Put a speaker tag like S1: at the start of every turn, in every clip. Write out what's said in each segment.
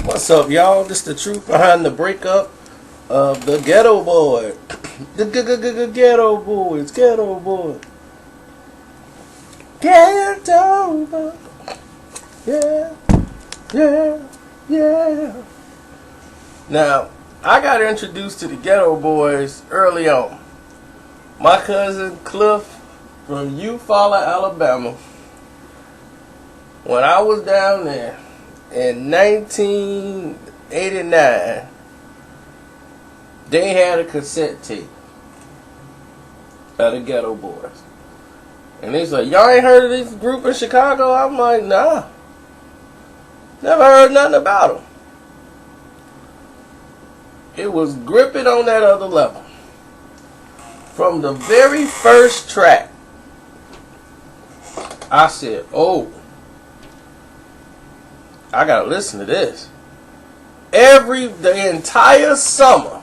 S1: What's up, y'all? This the truth behind the breakup of the Geto Boys. The Geto Boys. Geto Boys. Geto Boys. Yeah. Yeah. Yeah. Now, I got introduced to the Geto Boys early on. My cousin Cliff from Eufaula, Alabama, when I was down there in 1989, they had a cassette tape of the Geto Boys. And they said, y'all ain't heard of this group in Chicago? I'm like, nah. Never heard nothing about them. It was gripping on that other level. From the very first track, I said, oh, I gotta listen to this. The entire summer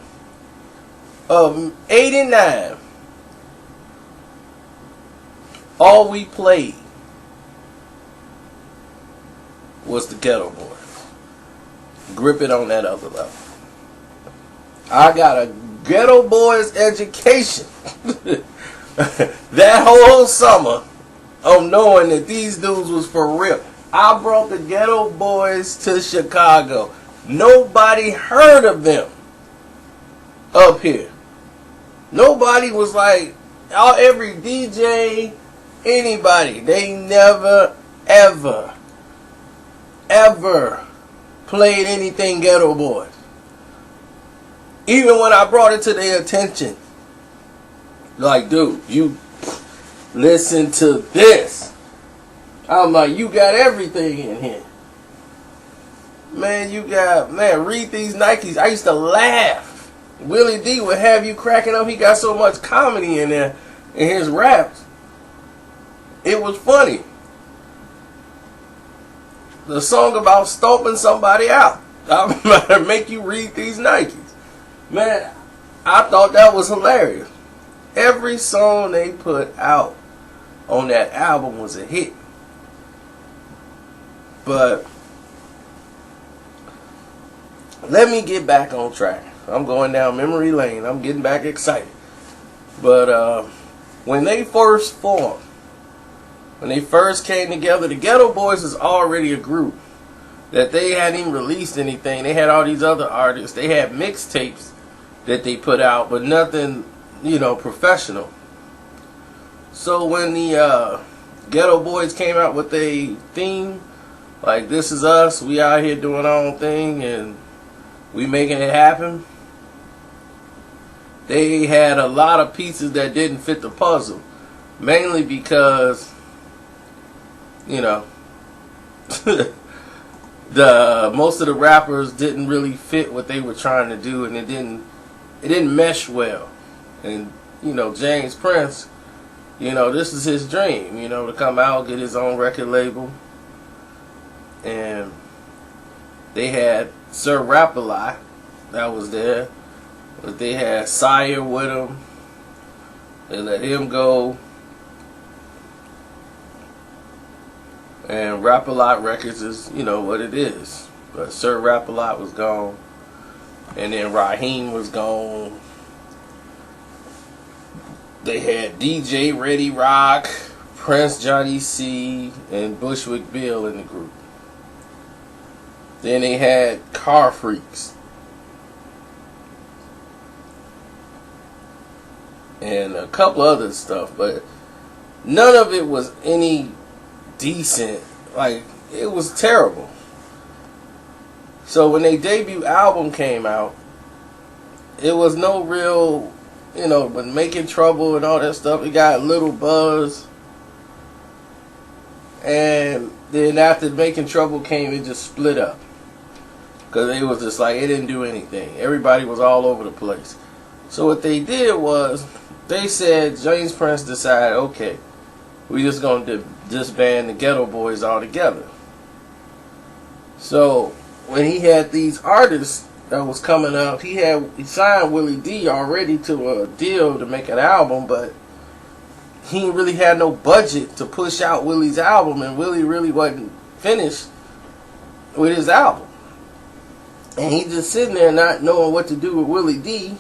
S1: of '89, all we played was the Geto Boys. Grip it on that other level. I got a Geto Boys education that whole summer of knowing that these dudes was for real. I brought the Geto Boys to Chicago. Nobody heard of them up here. Nobody was like, every DJ, anybody, they never, ever played anything Geto Boys. Even when I brought it to their attention, like, dude, you listen to this. I'm like, you got everything in here. Man, read these Nikes. I used to laugh. Willie D would have you cracking up. He got so much comedy in there in his raps. It was funny. The song about stomping somebody out. I'm gonna make you read these Nikes. Man, I thought that was hilarious. Every song they put out on that album was a hit. But let me get back on track. I'm going down memory lane. I'm getting back excited. But when they first formed, when they first came together, the Geto Boys was already a group that they hadn't even released anything. They had all these other artists. They had mixtapes that they put out, but nothing, professional. So when the Geto Boys came out with a theme, like, this is us, we out here doing our own thing, and we making it happen, they had a lot of pieces that didn't fit the puzzle. Mainly because, most of the rappers didn't really fit what they were trying to do, and it didn't mesh well. And, James Prince, this is his dream, to come out, get his own record label. And they had Sir Rap-A-Lot that was there. But they had Sire with him. They let him go. And Rap-A-Lot Records is, what it is. But Sir Rap-A-Lot was gone. And then Raheem was gone. They had DJ Ready Rock, Prince Johnny C, and Bushwick Bill in the group. Then they had Car Freaks. And a couple other stuff, but none of it was any decent. Like, it was terrible. So when their debut album came out, it was no real, but Making Trouble and all that stuff, it got a little buzz. And then after Making Trouble came, it just split up. Because it was just like, it didn't do anything. Everybody was all over the place. So what they did was, they said, James Prince decided, okay, we just going to disband the Geto Boys altogether. So when he had these artists that was coming up, he signed Willie D already to a deal to make an album, but he really had no budget to push out Willie's album, and Willie really wasn't finished with his album. And he just sitting there not knowing what to do with Willie D,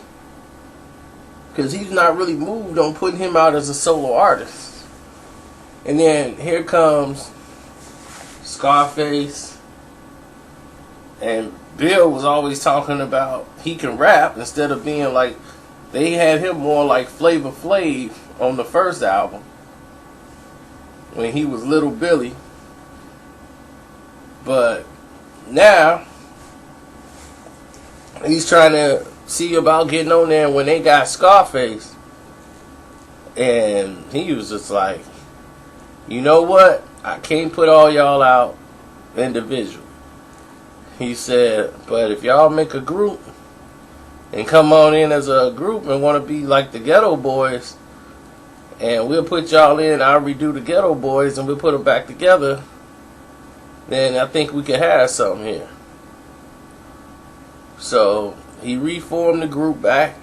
S1: because he's not really moved on putting him out as a solo artist. And then here comes Scarface, and Bill was always talking about he can rap instead of being like, they had him more like Flavor Flav on the first album when he was Little Billy. But now he's trying to see about getting on there when they got Scarface. And he was just like, you know what? I can't put all y'all out individually. He said, but if y'all make a group and come on in as a group and want to be like the Geto Boys, and we'll put y'all in, I'll redo the Geto Boys and we'll put them back together, then I think we could have something here. So he reformed the group back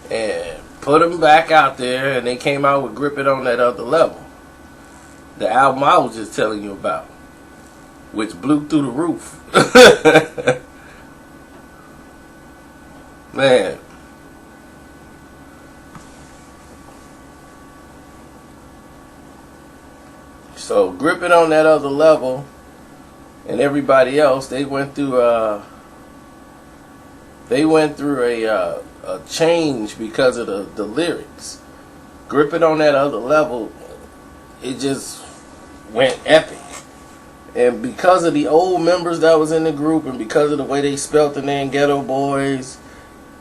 S1: and put them back out there, and they came out with Grip It on That Other Level, the album I was just telling you about, which blew through the roof. Man. So Grip It on That Other Level and everybody else, they went through a change because of the lyrics. Grip It on That Other Level, it just went epic. And because of the old members that was in the group, and because of the way they spelt the name Geto Boys,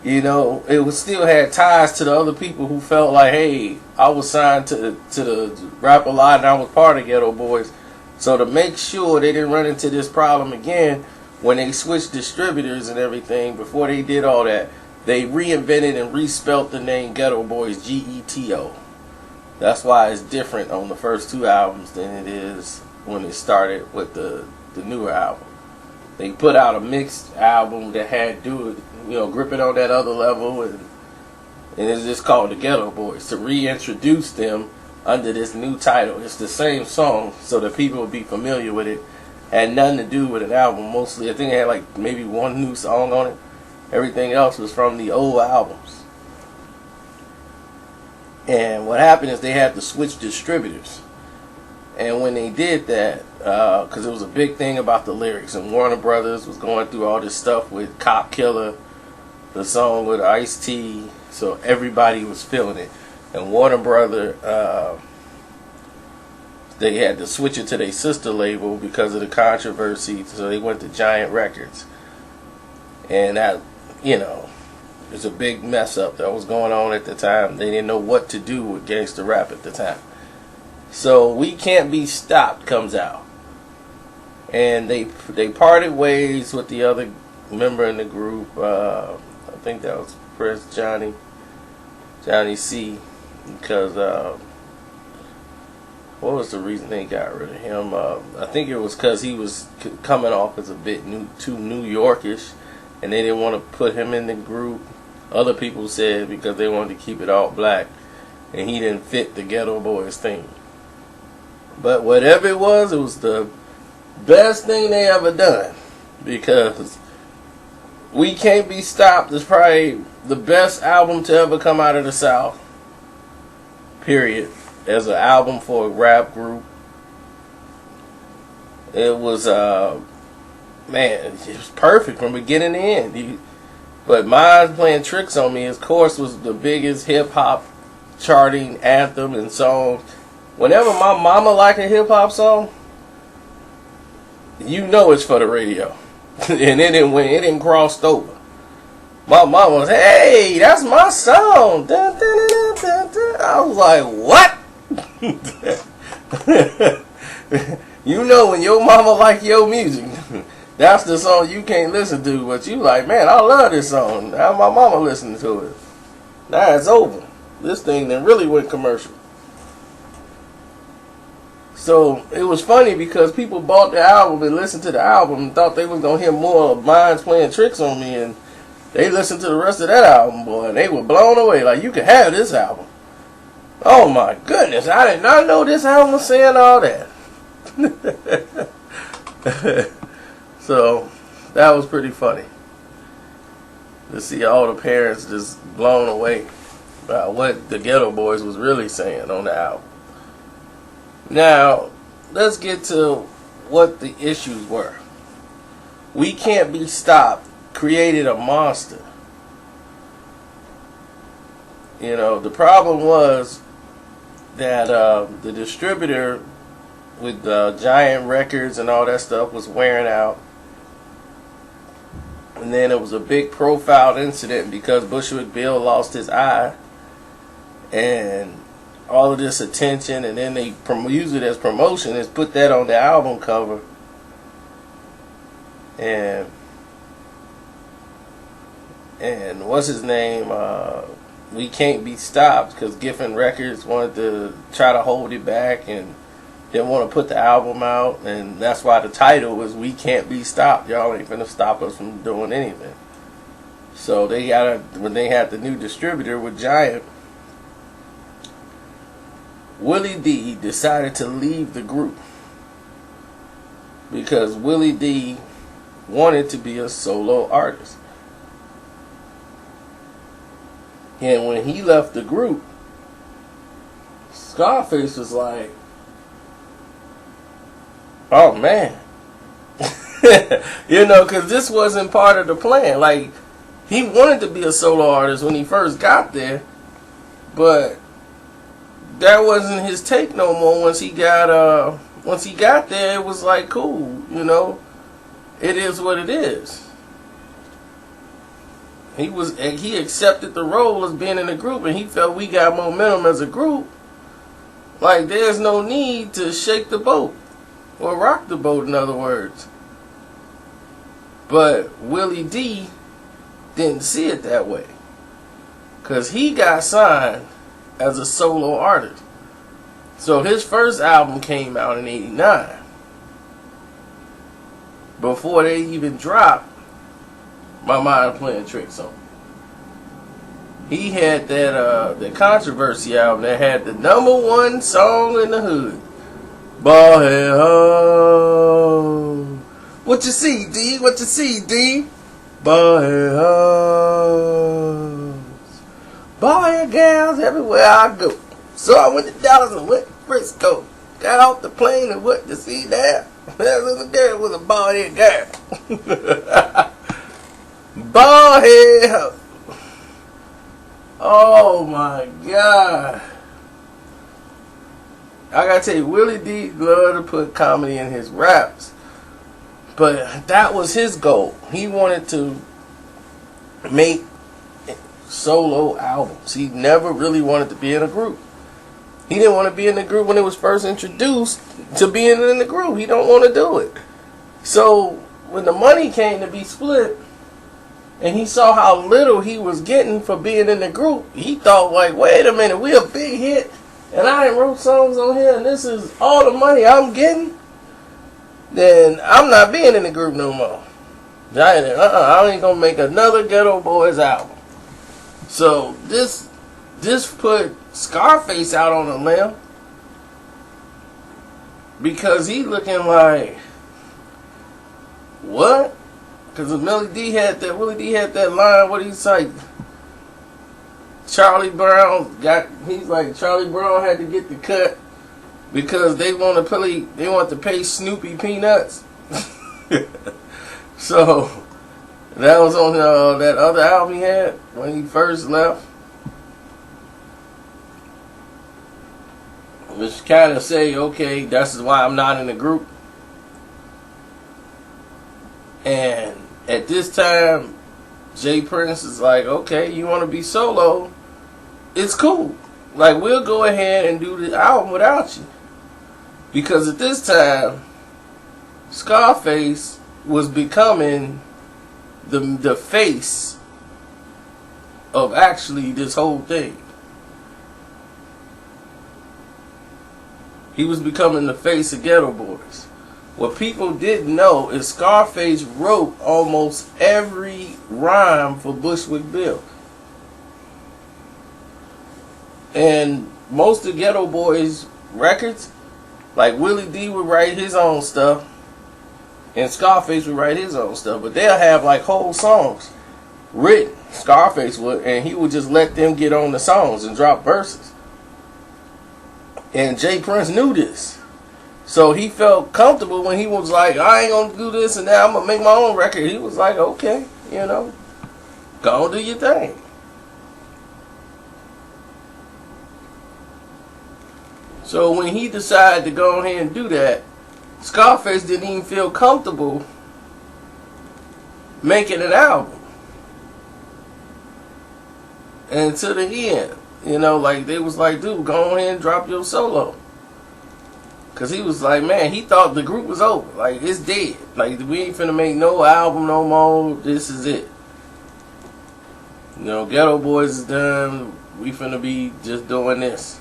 S1: you know, it was still had ties to the other people who felt like, hey, I was signed to the Rap A Lot and I was part of Geto Boys. So to make sure they didn't run into this problem again, when they switched distributors and everything, before they did all that, they reinvented and respelt the name Geto Boys, G.E.T.O. That's why it's different on the first two albums than it is when it started with the newer album. They put out a mixed album that had Grip It on That Other Level, and it's just called the Geto Boys, to reintroduce them under this new title. It's the same song, so that people will be familiar with it. Had nothing to do with an album. Mostly, I think it had like maybe one new song on it. Everything else was from the old albums. And what happened is they had to switch distributors. And when they did that, because it was a big thing about the lyrics, and Warner Brothers was going through all this stuff with Cop Killer, the song with Ice-T, so everybody was feeling it. And Warner Brothers, they had to switch it to their sister label because of the controversy, so they went to Giant Records. And that, it's a big mess up that was going on at the time. They didn't know what to do with gangster rap at the time. So We Can't Be Stopped comes out, and they parted ways with the other member in the group. I think that was Press Johnny C, because what was the reason they got rid of him? I think it was because he was coming off as a bit too New Yorkish, and they didn't want to put him in the group. Other people said because they wanted to keep it all black, and he didn't fit the Geto Boys thing. But whatever it was the best thing they ever done, because We Can't Be Stopped is probably the best album to ever come out of the South, period, as an album for a rap group. It was, it was perfect from beginning to end. But Mine's Playing Tricks on Me, of course, was the biggest hip-hop charting anthem and song. Whenever my mama like a hip-hop song, it's for the radio. And it didn't cross over. My mom was, hey, that's my song. Dun, dun, dun, dun, dun. I was like, what? When your mama like your music, that's the song you can't listen to. But you like, man, I love this song. Now my mama listening to it. Now it's over. This thing then really went commercial. So it was funny because people bought the album and listened to the album and thought they was going to hear more of Mine's Playing Tricks on Me, and they listened to the rest of that album, boy, and they were blown away. Like, you can have this album. Oh my goodness, I did not know this album was saying all that. So That was pretty funny to see all the parents just blown away by what the Geto Boys was really saying on the album. Now, let's get to what the issues were. We Can't Be Stopped created a monster. You know, the problem was that the distributor with Giant Records and all that stuff was wearing out. And then it was a big profile incident because Bushwick Bill lost his eye. And all of this attention, and then they use it as promotion, is put that on the album cover. And what's his name? We Can't Be Stopped, because Geffen Records wanted to try to hold it back and didn't want to put the album out, and that's why the title was We Can't Be Stopped. Y'all ain't finna stop us from doing anything. So they when they had the new distributor with Giant, Willie D decided to leave the group because Willie D wanted to be a solo artist. And when he left the group, Scarface was like, oh man. You know, because this wasn't part of the plan. Like, he wanted to be a solo artist when he first got there, but that wasn't his take no more. Once he got there, it was like, cool, you know, it is what it is. He accepted the role as being in the group, and he felt we got momentum as a group. Like, there's no need to shake the boat or rock the boat, in other words. But Willie D didn't see it that way, because he got signed as a solo artist. So his first album came out in '89. Before they even dropped My Mind Playing Tricks on him. He had that the Controversy album that had the #1 song in the hood. Ballhead ho. What you see, D? What you see, D? Ballhead ho. Ballhead gals everywhere I go. So I went to Dallas and went to Frisco. Got off the plane and went to see that. That little girl was a bald-head girl. Bald-head ho. Oh my God. I gotta tell you, Willie D loved to put comedy in his raps. But that was his goal. He wanted to make solo albums. He never really wanted to be in a group. He didn't want to be in the group when it was first introduced to being in the group. He don't want to do it. So when the money came to be split, and he saw how little he was getting for being in the group, he thought, like, wait a minute, we a big hit, and I ain't wrote songs on here, and this is all the money I'm getting, then I'm not being in the group no more. I ain't gonna make another Geto Boys album. So this put Scarface out on a limb, because he looking like, what? Because Willie D had that line, what he's like, Charlie Brown had to get the cut because they want to pay Snoopy peanuts. So that was on that other album he had when he first left, which kind of say, okay, that's why I'm not in the group. And at this time, Jay Prince is like, okay, you want to be solo? It's cool. Like, we'll go ahead and do the album without you. Because at this time, Scarface was becoming the face of actually this whole thing. He was becoming the face of Geto Boys. What people didn't know is Scarface wrote almost every rhyme for Bushwick Bill. And most of Geto Boys records, like Willie D would write his own stuff, And Scarface would write his own stuff, but they'll have like whole songs written. Scarface would, and he would just let them get on the songs and drop verses. And Jay Prince knew this. So he felt comfortable when he was like, I ain't gonna do this and now I'm gonna make my own record. He was like, okay, you know, go on, do your thing. So when he decided to go ahead and do that, Scarface didn't even feel comfortable making an album. And to the end, you know, like they was like, dude, go ahead and drop your solo. Cause he was like, man, he thought the group was over. Like, it's dead. Like, we ain't finna make no album no more. This is it. You know, Geto Boys is done. We finna be just doing this.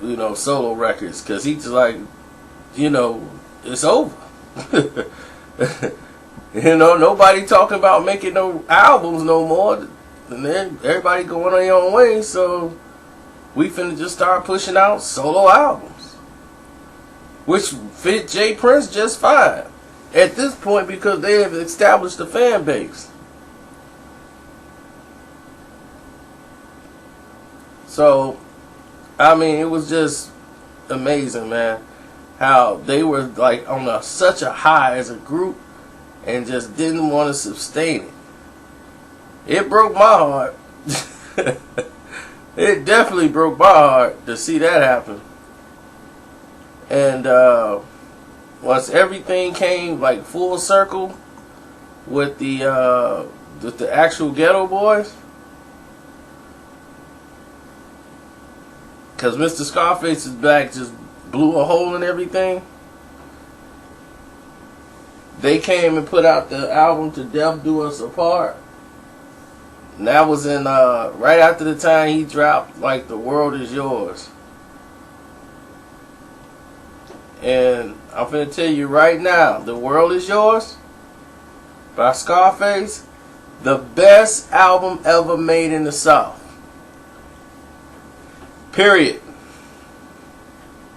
S1: You know, solo records. Cause he's like, you know, it's over. You know, nobody talking about making no albums no more. And then everybody going on their own way. So we finna just start pushing out solo albums, which fit Jay Prince just fine at this point because they have established a fan base. So, I mean, it was just amazing, man, how they were like on such a high as a group and just didn't want to sustain it. It broke my heart. It definitely broke my heart to see that happen. And once everything came like full circle with the actual Geto Boys, because Mr. Scarface's back just blew a hole in everything. They came and put out the album To Death Do Us Apart. And that was in right after the time he dropped like The World Is Yours. And I'm finna tell you right now, The World Is Yours by Scarface, the best album ever made in the South. Period.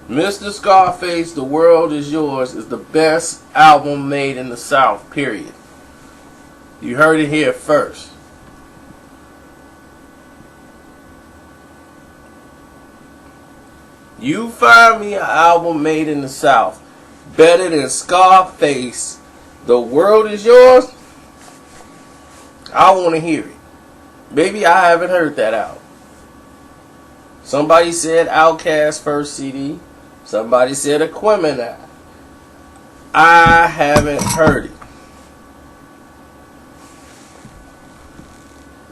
S1: Mr. Scarface, The World Is Yours is the best album made in the South. Period. You heard it here first. You find me an album made in the South better than Scarface, The World Is Yours, I want to hear it. Maybe I haven't heard that album. Somebody said Outkast's first CD. Somebody said Aquemini. I haven't heard it.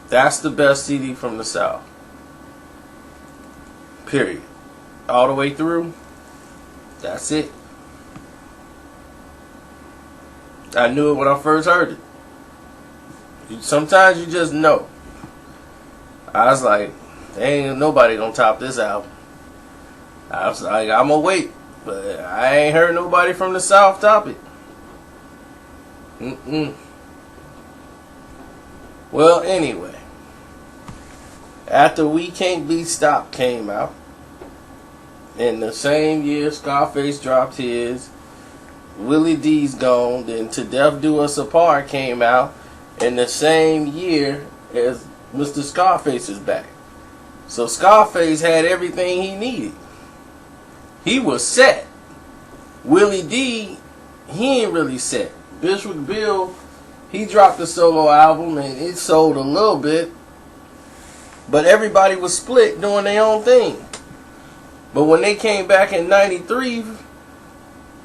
S1: That's the best CD from the South. Period. All the way through. That's it. I knew it when I first heard it. Sometimes you just know. I was like, ain't nobody gonna top this album. I was like, I'm gonna wait. But I ain't heard nobody from the South top it. Well, anyway. After We Can't Be Stopped came out, in the same year Scarface dropped his, Willie D's Gone, then To Death Do Us Apart came out in the same year as Mr. Scarface is back. So Scarface had everything he needed. He was set. Willie D, he ain't really set. Bishop Bill, he dropped a solo album and it sold a little bit, but everybody was split doing their own thing. But when they came back in '93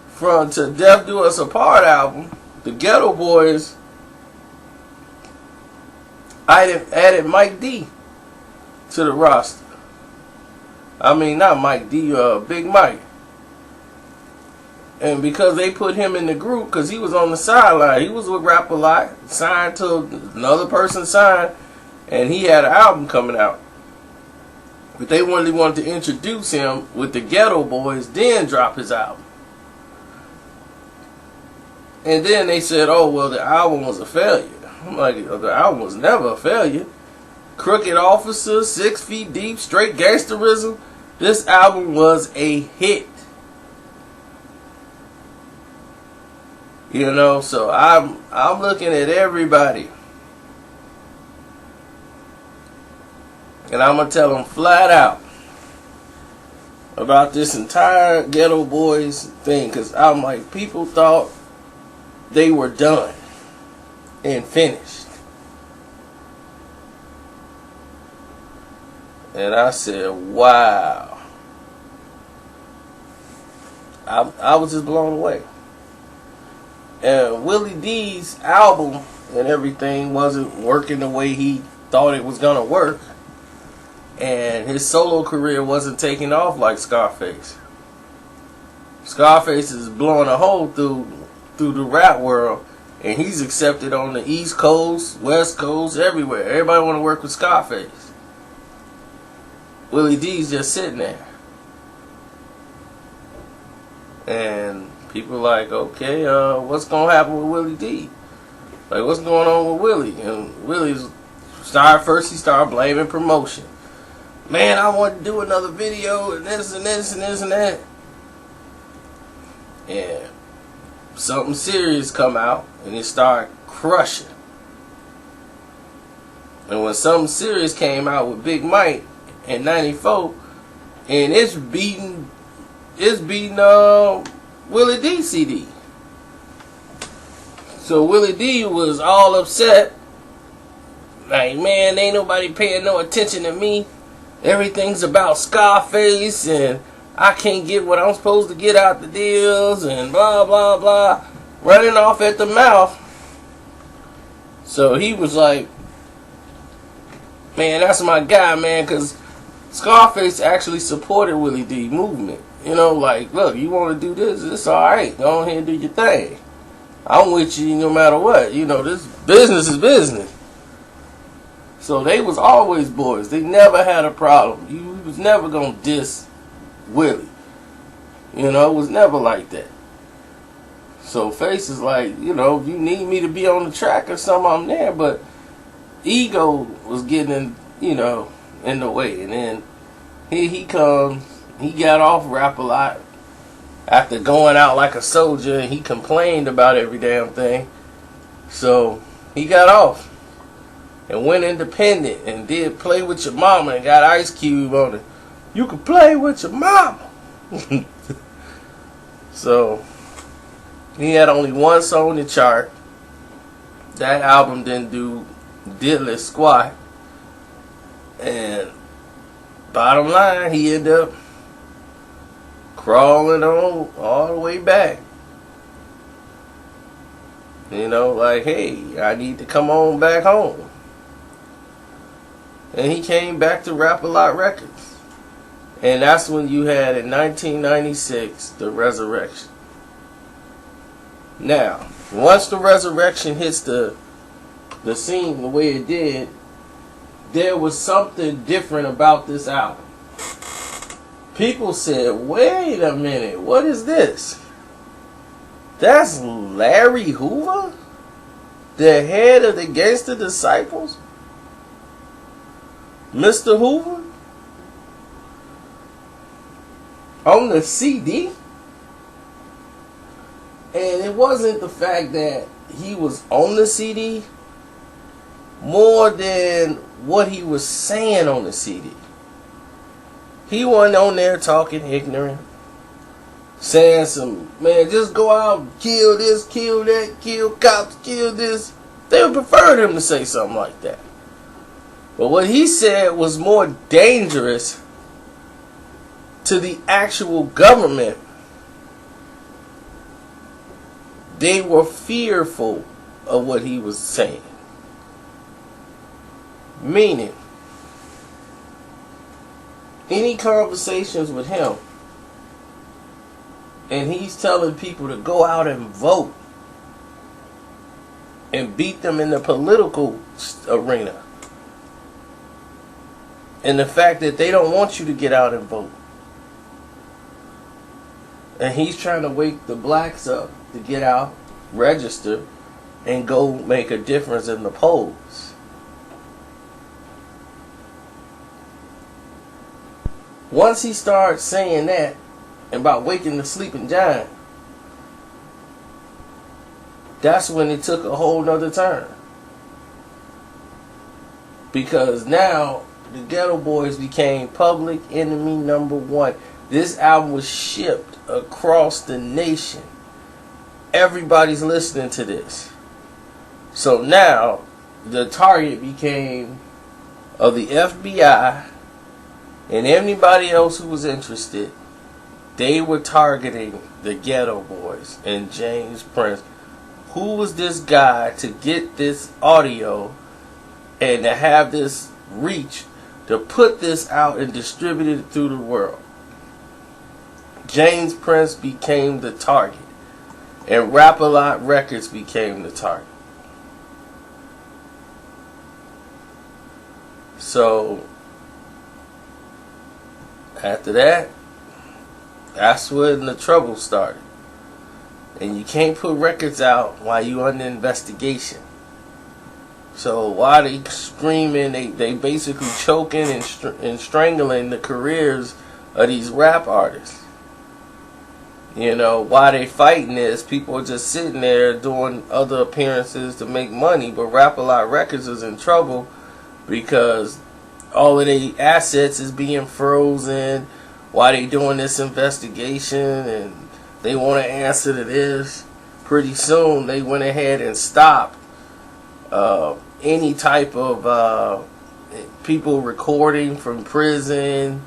S1: from To Death Do Us Apart album, the Geto Boys added Mike D to the roster. I mean, not Mike D, Big Mike. And because they put him in the group, because he was on the sideline, he was with Rap A Lot, signed to another person signed, and he had an album coming out. But they really wanted to introduce him with the Geto Boys, then drop his album. And then they said, oh, well, the album was a failure. I'm like, the album was never a failure. Crooked Officer, 6 Feet Deep, Straight Gangsterism. This album was a hit. You know, so I'm looking at everybody, and I'm gonna tell them flat out about this entire Geto Boys thing, because I'm like, people thought they were done and finished, and I said, wow. I was just blown away. And Willie D's album and everything wasn't working the way he thought it was gonna work, and his solo career wasn't taking off like Scarface. Scarface is blowing a hole through the rap world, and he's accepted on the East Coast, West Coast, everywhere. Everybody want to work with Scarface. Willie D's just sitting there, and people like, okay, what's gonna happen with Willie D? Like, what's going on with Willie? And Willie started blaming promotion. Man, I want to do another video and this and this and this and that. And something serious come out and it started crushing. And when something serious came out with Big Mike in '94, and it's beating Willie D CD. So Willie D was all upset. Like, man, ain't nobody paying no attention to me. Everything's about Scarface, and I can't get what I'm supposed to get out the deals, and blah, blah, blah. Running off at the mouth. So he was like, man, that's my guy, man, because Scarface actually supported Willie D movement. You know, like, look, you want to do this, it's alright. Go ahead and do your thing. I'm with you no matter what. You know, this business is business. So they was always boys. They never had a problem. You was never going to diss Willie. You know, it was never like that. So Face is like, you know, if you need me to be on the track or something, I'm there. But ego was getting, you know, in the way. And then here he comes. He got off Rap a Lot after going out like a soldier, and he complained about every damn thing. So he got off and went independent and did Play With Your Mama and got Ice Cube on it. You can play with your mama. So he had only one song to chart. That album didn't do diddly squat. And bottom line, he ended up crawling on all the way back. You know, like, hey, I need to come on back home. And he came back to Rap a Lot Records. And that's when you had, in 1996, the Resurrection. Now, once the Resurrection hits the scene the way it did, there was something different about this album. People said, wait a minute, what is this? That's Larry Hoover? The head of the Gangster Disciples? Mr. Hoover? On the CD? And it wasn't the fact that he was on the CD more than what he was saying on the CD. He wasn't on there talking ignorant, saying some, man, just go out and kill this, kill that, kill cops, kill this. They would prefer him to say something like that. But what he said was more dangerous to the actual government. They were fearful of what he was saying. Meaning, any conversations with him, and he's telling people to go out and vote and beat them in the political arena, and the fact that they don't want you to get out and vote, and he's trying to wake the blacks up to get out, register, and go make a difference in the polls. Once he started saying that about waking the sleeping giant, that's when it took a whole nother turn. Because now the Geto Boys became public enemy number one. This album was shipped across the nation. Everybody's listening to this. So now the target became of the FBI and anybody else who was interested. They were targeting the Geto Boys and James Prince. Who was this guy to get this audio and to have this reach to put this out and distribute it through the world? James Prince became the target, and Rap-A-Lot Records became the target. So after that, that's when the trouble started. And you can't put records out while you under investigation. So while they screaming, they basically choking and strangling the careers of these rap artists. You know, while they fighting this, people are just sitting there doing other appearances to make money. But Rap-A-Lot Records is in trouble because all of their assets is being frozen while they doing this investigation, and they want to answer to this. Pretty soon, they went ahead and stopped any type of people recording from prison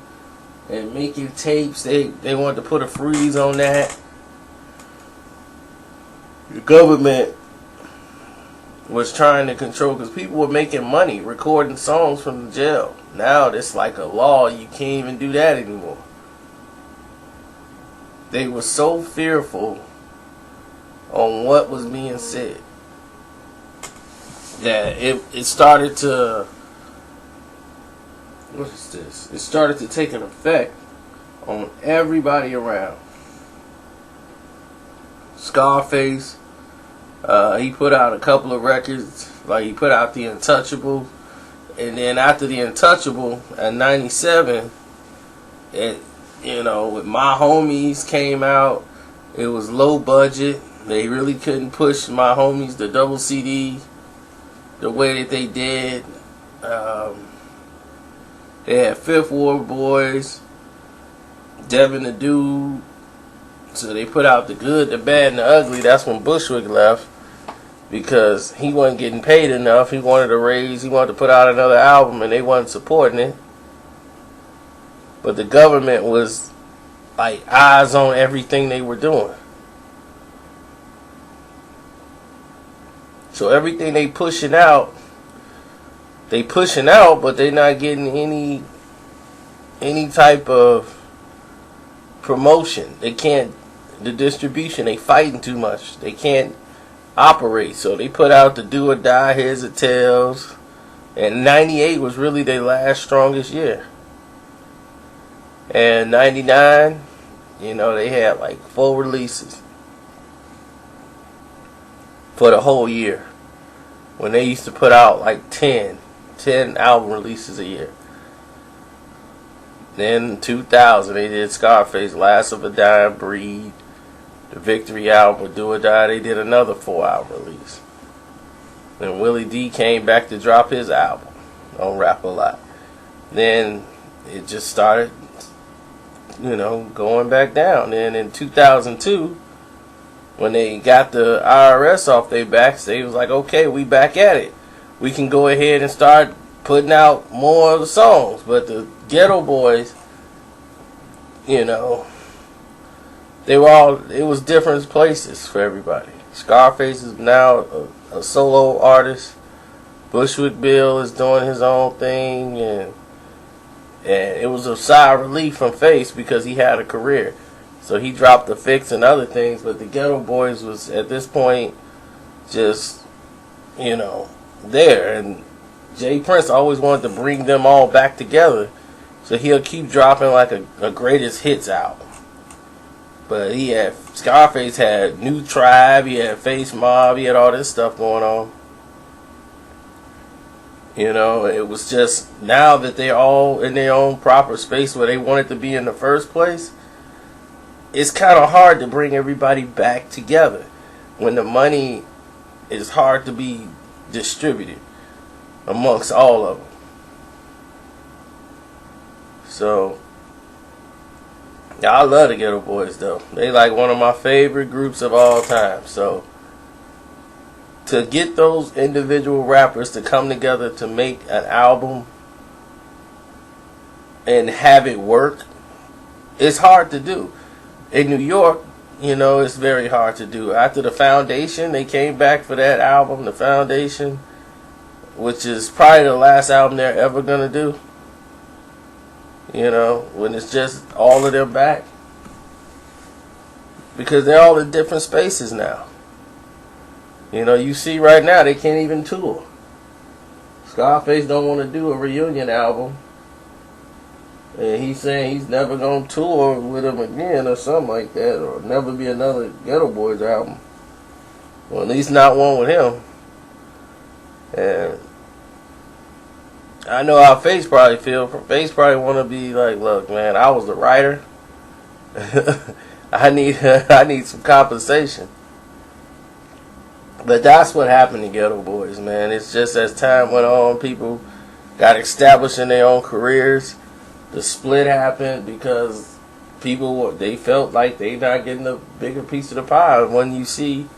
S1: and making tapes. They wanted to put a freeze on that. The government was trying to control, because people were making money recording songs from the jail. Now it's like a law. You can't even do that anymore. They were so fearful on what was being said that it started to, what is this? It started to take an effect on everybody around. Scarface, he put out a couple of records, like he put out The Untouchable, and then after The Untouchable at 97, with My Homies came out. It was low budget. They really couldn't push My Homies, the double CD, the way that they did. They had Fifth Ward Boys, Devin the Dude. So they put out The Good, The Bad, and The Ugly. That's when Bushwick left, because he wasn't getting paid enough. He wanted to put out another album, and they wasn't supporting it. But the government was like eyes on everything they were doing. So everything they pushing out, but they not getting any type of promotion. They can't, the distribution, they fighting too much. They can't operate. So they put out the Do or Die, Heads or Tails. And 98 was really their last strongest year. And 99, they had like 4 releases for the whole year, when they used to put out like 10 album releases a year. Then 2000, they did Scarface, Last of a Dying Breed, the Victory album with Do or Die. They did another 4-album release. Then Willie D came back to drop his album on Rap-A-Lot. Then it just started going back down. And in 2002, when they got the IRS off their backs, they was like, okay, we back at it. We can go ahead and start putting out more of the songs. But the Geto Boys, it was different places for everybody. Scarface is now a solo artist. Bushwick Bill is doing his own thing, and it was a sigh of relief from Face because he had a career. So he dropped The Fix and other things, but the Geto Boys was at this point just, there. And Jay Prince always wanted to bring them all back together, so he'll keep dropping like a greatest hits album. But Scarface had New Tribe, he had Face Mob, he had all this stuff going on. It was just, now that they're all in their own proper space where they wanted to be in the first place, it's kind of hard to bring everybody back together when the money is hard to be distributed amongst all of them. So I love the Geto Boys though. They like one of my favorite groups of all time. So to get those individual rappers to come together to make an album and have it work, it's hard to do. In New York, you know, it's very hard to do. After the Foundation, they came back for that album, The Foundation, which is probably the last album they're ever going to do. You know, when it's just all of them back. Because they're all in different spaces now. You know, you see right now they can't even tour. Scarface don't want to do a reunion album. And he's saying he's never going to tour with him again or something like that. Or never be another Geto Boys album. Well, at least not one with him. And I know how Face probably feel. Face probably want to be like, look, man, I was the writer. I need some compensation. But that's what happened to Geto Boys, man. It's just as time went on, people got established in their own careers. The split happened because people, they felt like they not getting a bigger piece of the pie. When you see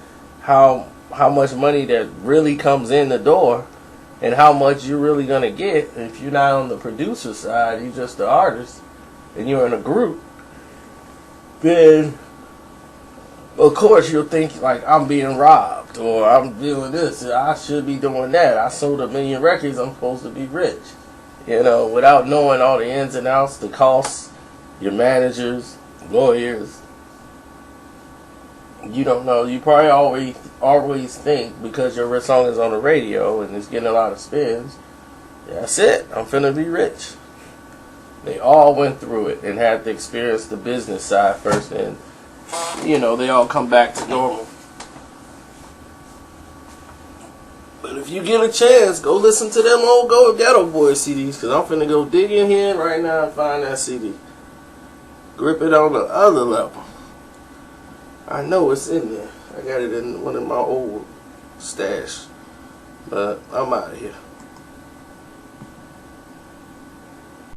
S1: how much money that really comes in the door and how much you're really going to get, if you're not on the producer side, you're just the artist and you're in a group, then of course you'll think like, I'm being robbed or I'm doing this, I should be doing that, I sold 1 million records, I'm supposed to be rich. You know, without knowing all the ins and outs, the costs, your managers, lawyers. You don't know. You probably always think because your song is on the radio and it's getting a lot of spins, that's it, I'm finna be rich. They all went through it and had to experience the business side first, and you know, they all come back to normal. But if you get a chance, go listen to them old Geto Boys CDs, because I'm finna go dig in here right now and find that CD. Grip it on the other level. I know it's in there. I got it in one of my old stash. But I'm out of here.